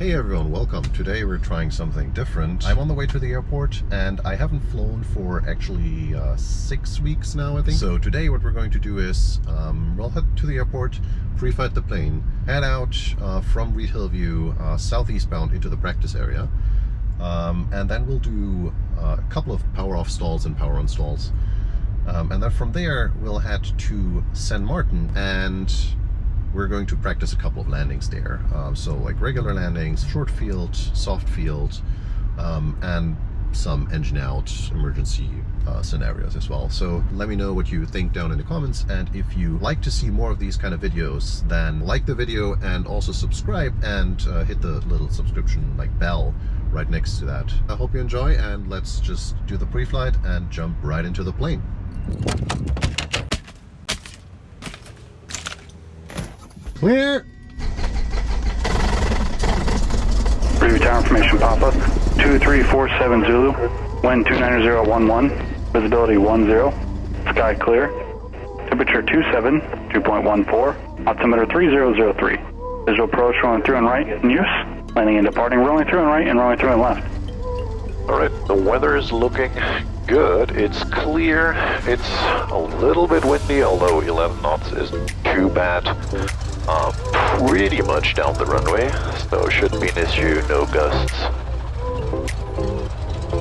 Hey everyone, welcome. Today we're trying something different. I'm on the way to the airport and I haven't flown for actually 6 weeks now, I think. So today what we're going to do is we'll head to the airport, pre-flight the plane, head out from Reid-Hillview southeast bound into the practice area, and then we'll do a couple of power off stalls and power on stalls. And then from there we'll head to San Martin and we're going to practice a couple of landings there. So like regular landings, short field, soft field, and some engine out emergency scenarios as well. So let me know what you think down in the comments, and if you like to see more of these kind of videos, then like the video and also subscribe and hit the little subscription like bell right next to that. I hope you enjoy, and let's just do the pre-flight and jump right into the plane. Clear! Review tower information pop-up. 2347 Zulu, wind 29011, visibility 10, sky clear, temperature 27, 2.14, altimeter 3003. Visual approach rolling through and right in use, landing and departing rolling through and right and rolling through and left. Alright, the weather is looking good. It's clear. It's a little bit windy, although 11 knots isn't too bad. Pretty much down the runway, so shouldn't be an issue, no gusts.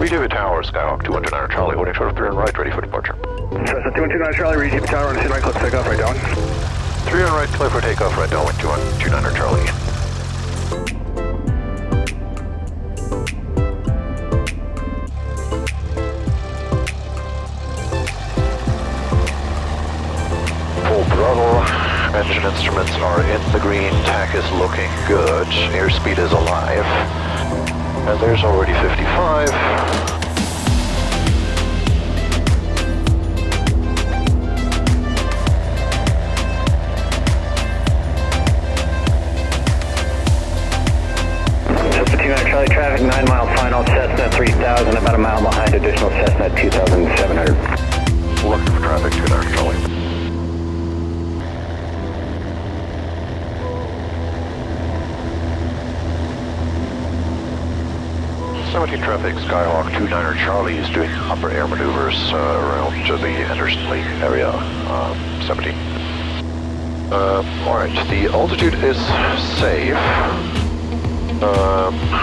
Reid-Hillview Tower, Skyhawk 219 Charlie, holding short of 3 and right, ready for departure. Cessna 219 Charlie, Reid-Hillview Tower, on the right, close takeoff, right down. 3 on right, clear for takeoff, right down, 219 Charlie. Full throttle. Engine instruments are in the green, tack is looking good, airspeed is alive, and there's already 55. Cessna 29 Charlie, traffic 9 mile final, Cessna 3000, about a mile behind, additional Cessna 2700. Looking for traffic, 29 Charlie. 17 traffic, Skyhawk 29 Charlie is doing upper air maneuvers around the Anderson Lake area, 17. Alright, the altitude is safe.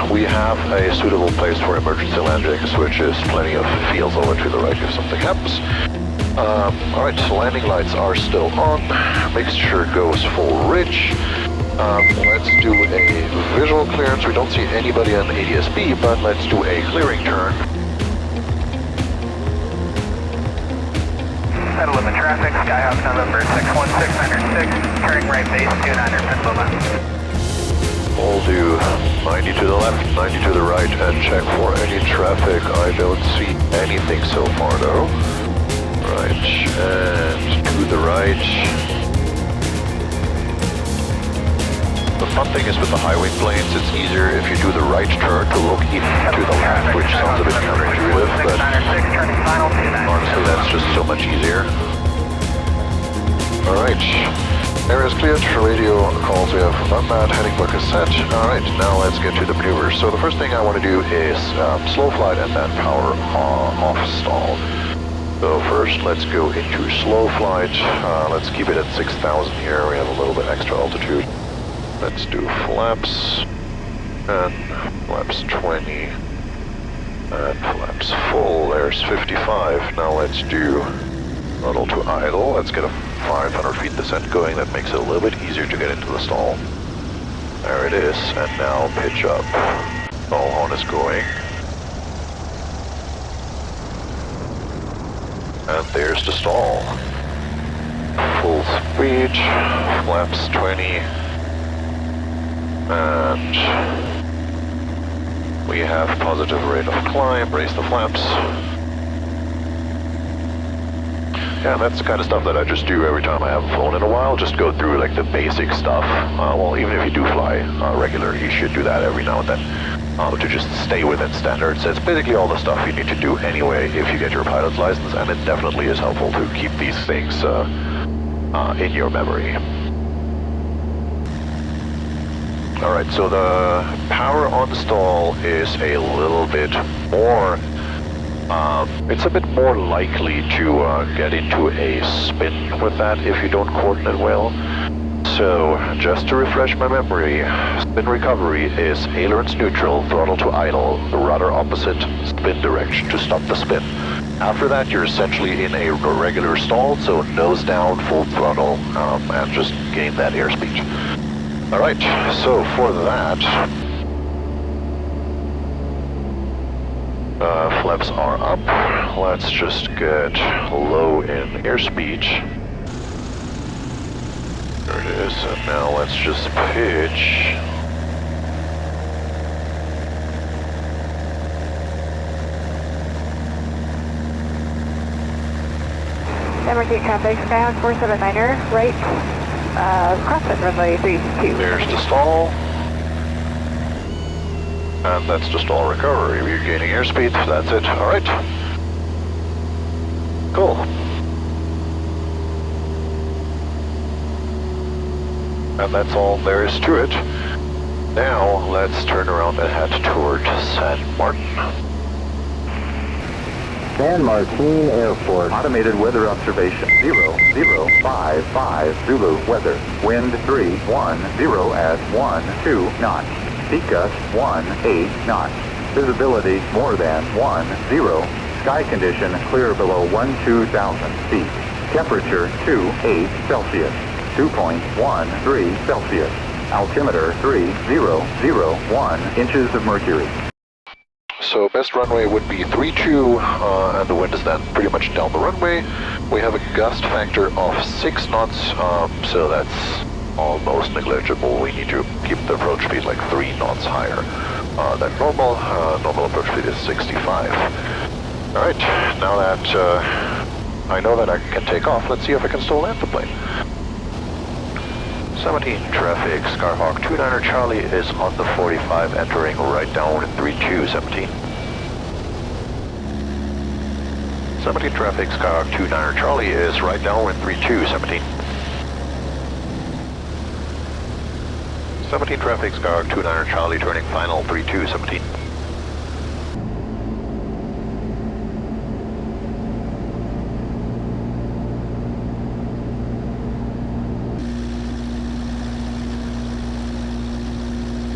We have a suitable place for emergency landings, which is plenty of fields over to the right if something happens. Alright, so landing lights are still on, mixture goes full rich. Let's do a visual clearance. We don't see anybody on ADS-B, but let's do a clearing turn. Settle limit traffic, Skyhawk November 61696, turning right base 29er Pennsylvania. We'll do 90 to the left, 90 to the right, and check for any traffic. I don't see anything so far though. Right, and to the right. The fun thing is with the high wing planes, it's easier if you do the right turn to look even to the left, which sounds a bit counterintuitive, but honestly that's just so much easier. Alright, area is cleared, radio calls we have done that, heading book is set. Alright, now let's get to the maneuvers. So the first thing I want to do is slow flight and then power off stall. So first let's go into slow flight, let's keep it at 6,000 here, we have a little bit extra altitude. Let's do flaps, and flaps 20, and flaps full, there's 55. Now let's do throttle to idle, let's get a 500 feet descent going, that makes it a little bit easier to get into the stall. There it is, and now pitch up. Stall horn is going. And there's the stall. Full speed, flaps 20. And we have positive rate of climb, raise the flaps. Yeah, that's the kind of stuff that I just do every time I haven't flown in a while, just go through like the basic stuff. Well, even if you do fly regular, you should do that every now and then to just stay within standards. It's basically all the stuff you need to do anyway if you get your pilot's license, and it definitely is helpful to keep these things in your memory. Alright, so the power stall is a little bit more, it's a bit more likely to get into a spin with that if you don't coordinate well. So, just to refresh my memory, spin recovery is ailerons neutral, throttle to idle, the rudder opposite spin direction to stop the spin. After that, you're essentially in a regular stall, so nose down, full throttle, and just gain that airspeed. Alright, so for that, flaps are up. Let's just get low in airspeed. There it is, and now let's just pitch. Emergency traffic, Skyhawk 479er, right, crosswind runway 32. There's the stall. And that's the stall recovery. We're gaining airspeed, that's it. Alright. Cool. And that's all there is to it. Now, let's turn around and head toward San Martin. San Martin Airport. Automated weather observation. 0055 Zulu weather. Wind 310 at 12 knots. Peak gust 18 knots. Visibility more than 10. Sky condition clear below 12,000 feet. Temperature 28 Celsius. 2.13 Celsius. Altimeter 3001 inches of mercury. So best runway would be 32, and the wind is then pretty much down the runway. We have a gust factor of 6 knots, so that's almost negligible. We need to keep the approach speed like 3 knots higher than normal. Normal approach speed is 65. Alright, now that I know that I can take off, let's see if I can still land the plane. 17 traffic, Skyhawk 29er Charlie is on the 45, entering right downwind 32, 17. 17 traffic, Skyhawk 29er Charlie is right downwind 32, 17. 17 traffic, Skyhawk 29er Charlie turning final 32, 17.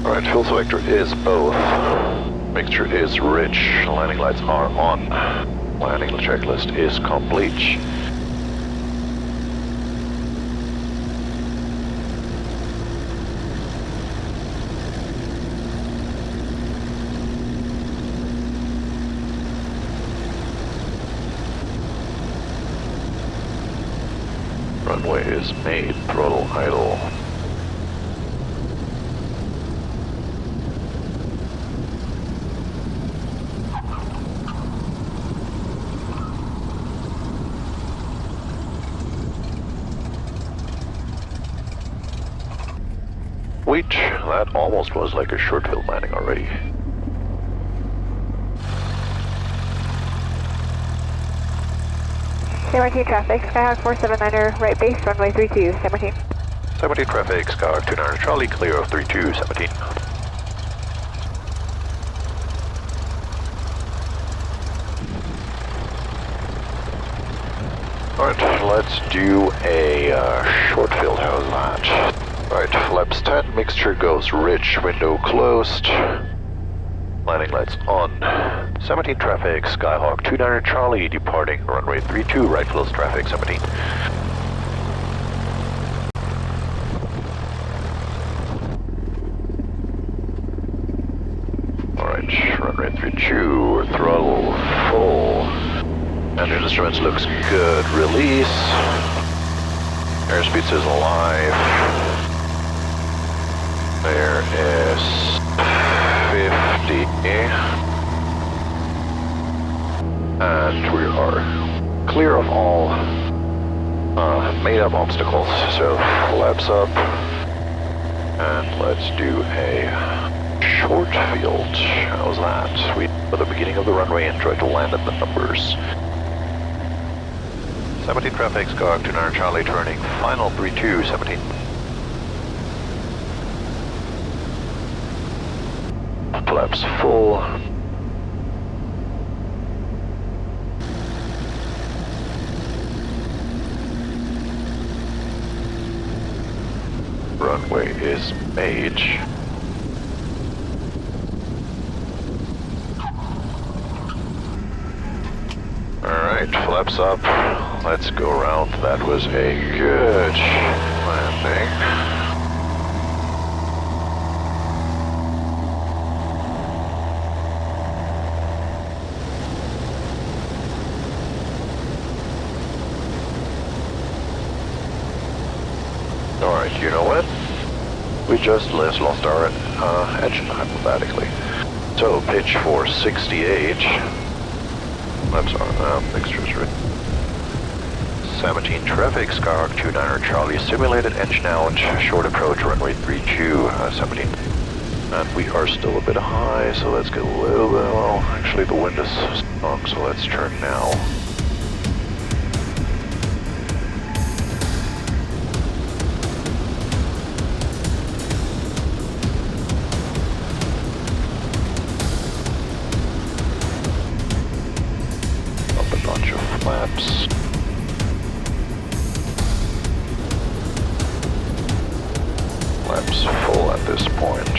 Alright, fuel selector is both. Mixture is rich. Landing lights are on. Landing checklist is complete. Runway is made. Throttle idle. Wait, that almost was like a short field landing already. San Martin traffic, Skyhawk 479er, right base, runway 32, San Martin. 17 traffic, Skyhawk 29er Charlie, clear of 32, 17. Alright, let's do a short field, how's that? Alright, flaps 10, mixture goes rich, window closed. Landing lights on. 17 traffic, Skyhawk 29er Charlie, departing runway 32, right close traffic, 17. Alright, runway 32, throttle full. Engine instruments looks good, release. Airspeed says alive. There is 50, and we are clear of all made-up obstacles, so flaps up, and let's do a short field. How's that? We at the beginning of the runway and try to land at the numbers. 17 traffic, Skyhawk 29er Charlie turning final 32, 17. flaps full. Runway is made. Alright, flaps up. Let's go around. That was a good landing. Alright, you know what? We just lost our engine hypothetically. So pitch for 60H. I'm sorry, mixtures right. 17 traffic, Skyhawk 29er Charlie, simulated engine out, short approach, runway 32, 17. And we are still a bit high, so let's get a little bit, well, actually the wind is strong, so let's turn now. Up a bunch of flaps. Flaps full at this point.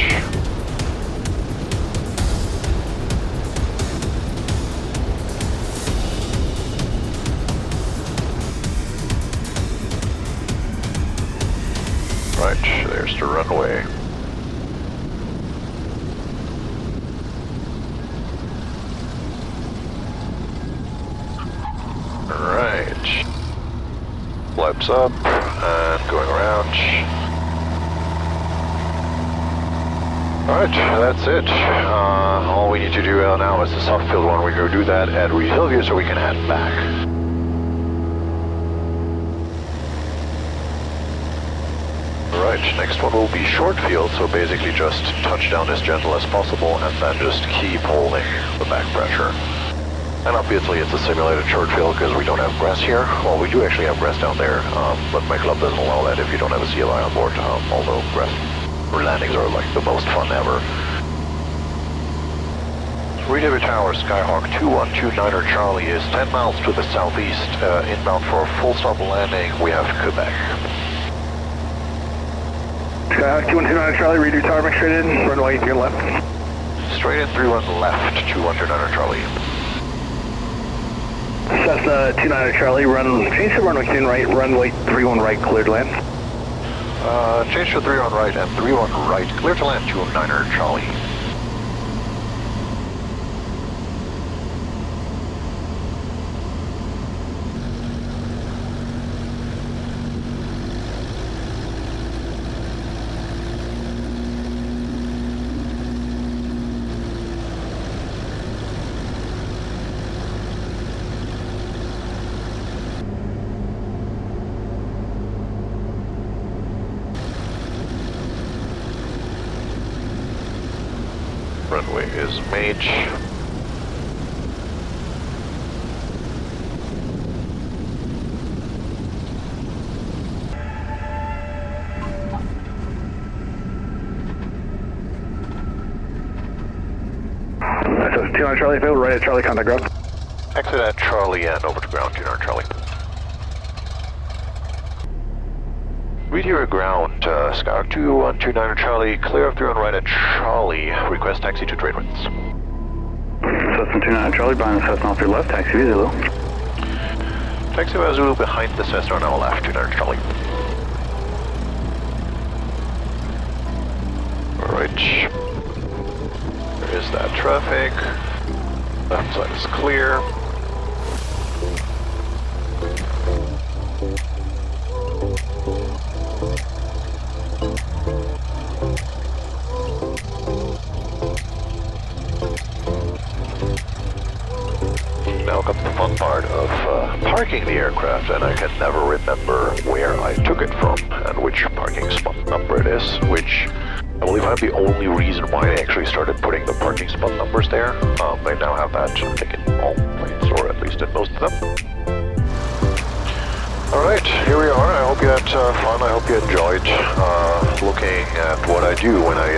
Right, there's the runway. Right. Flaps up and going around. Alright, that's it. All we need to do now is the soft field one. We go do that at Reid-Hillview so we can head back. Alright, next one will be short field, so basically just touch down as gentle as possible and then just keep holding the back pressure. And obviously it's a simulated short field because we don't have grass here. Well, we do actually have grass down there, but my club doesn't allow that if you don't have a CLI on board, although grass landings are like the most fun ever. Reid-Hillview Tower, Skyhawk 2129er Charlie is 10 miles to the southeast, inbound for a full stop landing. We have Quebec. Skyhawk 2129er Charlie, Reid-Hillview Tower, make straight in, runway to your left. Straight in 31 left, 2129er Charlie. Cessna 29er Charlie, change to runway 10 right, runway 31 right, cleared land. Change to 31 right and 31 right, clear to land 209er Charlie. Runway is made. That's a 29 Charlie field, right at Charlie, contact ground. Exit at Charlie and over to ground, 29 Charlie. Reid-Hillview ground, Skyhawk 2129er Charlie, clear of 31 right at Charlie, request taxi to trade winds. Cessna 29er Charlie, behind the Cessna off your left, taxi via Zulu. Taxi via Zulu behind the Cessna on our left, 29er Charlie. Alright, there is that traffic, left side is clear. Now comes the fun part of parking the aircraft, and I can never remember where I took it from and which parking spot number it is, which I believe I'm the only reason why I actually started putting the parking spot numbers there. They now have that, I think, in all planes, or at least in most of them. Alright, here we are. I hope you had fun. I hope you enjoyed looking at what I do when I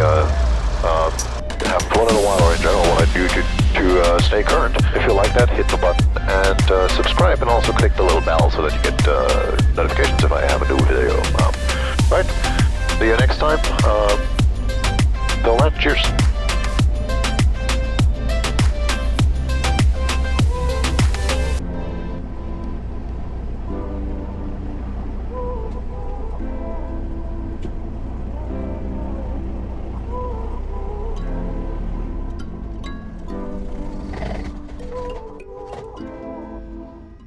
have flown in a while, or in general what I do to stay current. If you like that, hit the button and subscribe, and also click the little bell so that you get notifications if I have a new video. Right, see you next time.